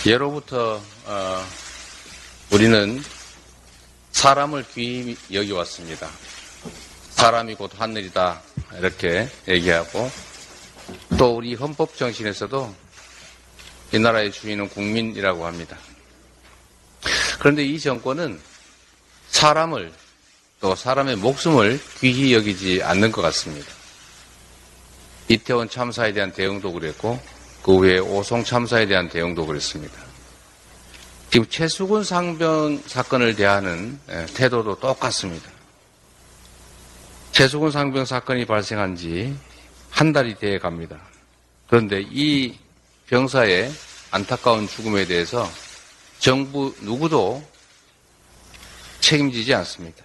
예로부터 우리는 사람을 귀히 여겨왔습니다. 사람이 곧 하늘이다 이렇게 얘기하고, 또 우리 헌법 정신에서도 이 나라의 주인은 국민이라고 합니다. 그런데 이 정권은 사람을, 또 사람의 목숨을 귀히 여기지 않는 것 같습니다. 이태원 참사에 대한 대응도 그랬고, 그 후에 오송 참사에 대한 대응도 그랬습니다. 지금 최수근 상병 사건을 대하는 태도도 똑같습니다. 최수근 상병 사건이 발생한 지 한 달이 되어 갑니다. 그런데 이 병사의 안타까운 죽음에 대해서 정부 누구도 책임지지 않습니다.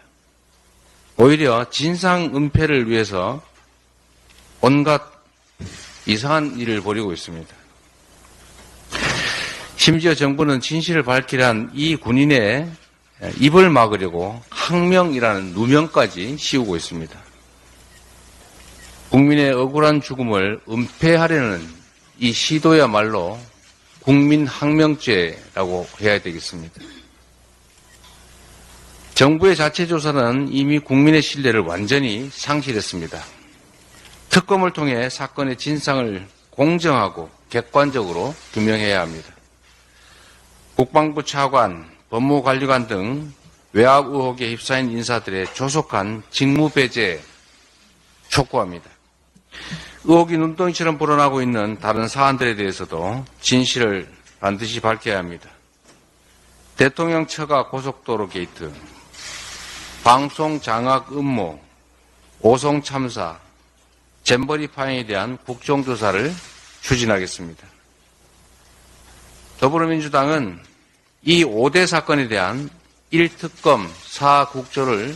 오히려 진상 은폐를 위해서 온갖 이상한 일을 벌이고 있습니다. 심지어 정부는 진실을 밝히란 이 군인의 입을 막으려고 항명이라는 누명까지 씌우고 있습니다. 국민의 억울한 죽음을 은폐하려는 이 시도야말로 국민항명죄라고 해야 되겠습니다. 정부의 자체 조사는 이미 국민의 신뢰를 완전히 상실했습니다. 특검을 통해 사건의 진상을 공정하고 객관적으로 규명해야 합니다. 국방부 차관, 법무관리관 등 외압 의혹에 휩싸인 인사들의 조속한 직무배제 촉구합니다. 의혹이 눈덩이처럼 불어나고 있는 다른 사안들에 대해서도 진실을 반드시 밝혀야 합니다. 대통령 처가 고속도로 게이트, 방송 장악 음모, 오송 참사, 잼버리 파행에 대한 국정조사를 추진하겠습니다. 더불어민주당은 이 5대 사건에 대한 1특검 4국조를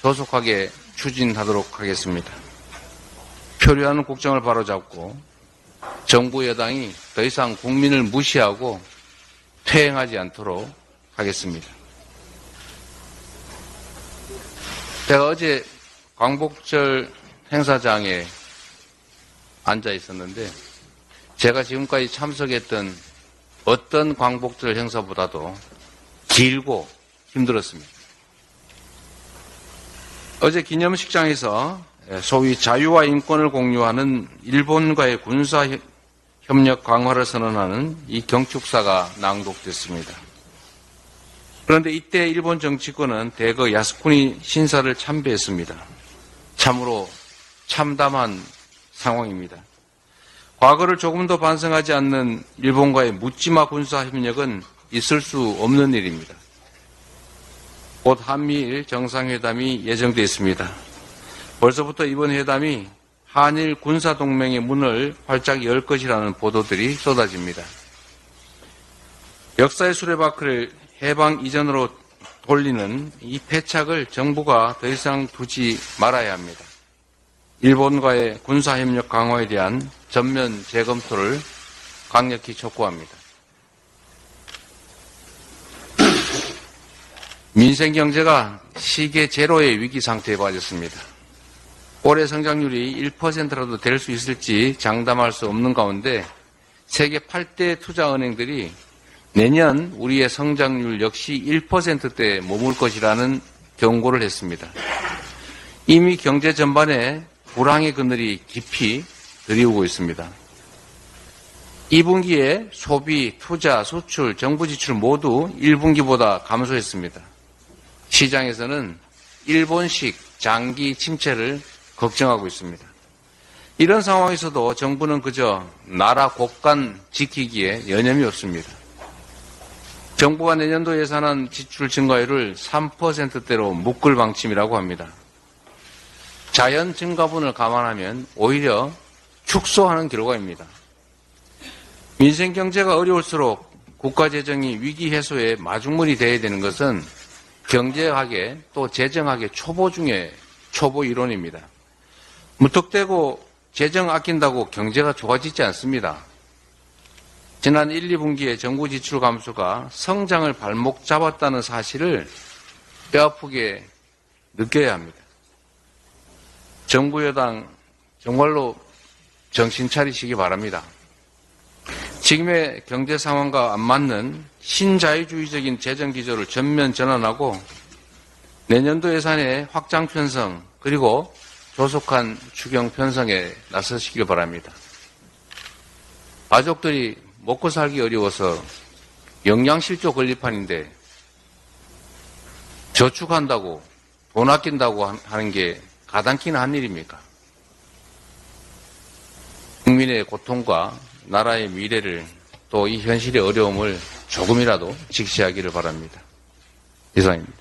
조속하게 추진하도록 하겠습니다. 표류하는 국정을 바로잡고 정부 여당이 더 이상 국민을 무시하고 퇴행하지 않도록 하겠습니다. 제가 어제 광복절 행사장에 앉아 있었는데, 제가 지금까지 참석했던 어떤 광복절 행사보다도 길고 힘들었습니다. 어제 기념식장에서 소위 자유와 인권을 공유하는 일본과의 군사 협력 강화를 선언하는 이 경축사가 낭독됐습니다. 그런데 이때 일본 정치권은 대거 야스쿠니 신사를 참배했습니다. 참으로 참담한 상황입니다. 과거를 조금 더 반성하지 않는 일본과의 묻지마 군사협력은 있을 수 없는 일입니다. 곧 한미일 정상회담이 예정되어 있습니다. 벌써부터 이번 회담이 한일 군사동맹의 문을 활짝 열 것이라는 보도들이 쏟아집니다. 역사의 수레바퀴를 해방 이전으로 돌리는 이 패착을 정부가 더 이상 두지 말아야 합니다. 일본과의 군사협력 강화에 대한 전면 재검토를 강력히 촉구합니다. 민생경제가 시계 제로의 위기 상태에 빠졌습니다. 올해 성장률이 1%라도 될 수 있을지 장담할 수 없는 가운데 세계 8대 투자은행들이 내년 우리의 성장률 역시 1%대에 머물 것이라는 경고를 했습니다. 이미 경제 전반에 불황의 그늘이 깊이 들이오고 있습니다. 2분기에 소비, 투자, 수출, 정부 지출 모두 1분기보다 감소했습니다. 시장에서는 일본식 장기 침체를 걱정하고 있습니다. 이런 상황에서도 정부는 그저 나라 곳간 지키기에 여념이 없습니다. 정부가 내년도 예산안 지출 증가율을 3%대로 묶을 방침이라고 합니다. 자연 증가분을 감안하면 오히려 축소하는 결과입니다. 민생 경제가 어려울수록 국가 재정이 위기 해소의 마중물이 되어야 되는 것은 경제학의 또 재정학의 초보 중에 초보 이론입니다. 무턱대고 재정 아낀다고 경제가 좋아지지 않습니다. 지난 1, 2분기에 정부 지출 감소가 성장을 발목 잡았다는 사실을 뼈아프게 느껴야 합니다. 정부 여당 정말로 정신 차리시기 바랍니다. 지금의 경제 상황과 안 맞는 신자유주의적인 재정 기조를 전면 전환하고 내년도 예산의 확장 편성 그리고 조속한 추경 편성에 나서시길 바랍니다. 가족들이 먹고 살기 어려워서 영양실조 건립판인데 저축한다고 돈 아낀다고 하는 게 가당키나 한 일입니까? 국민의 고통과 나라의 미래를 또 이 현실의 어려움을 조금이라도 직시하기를 바랍니다. 이상입니다.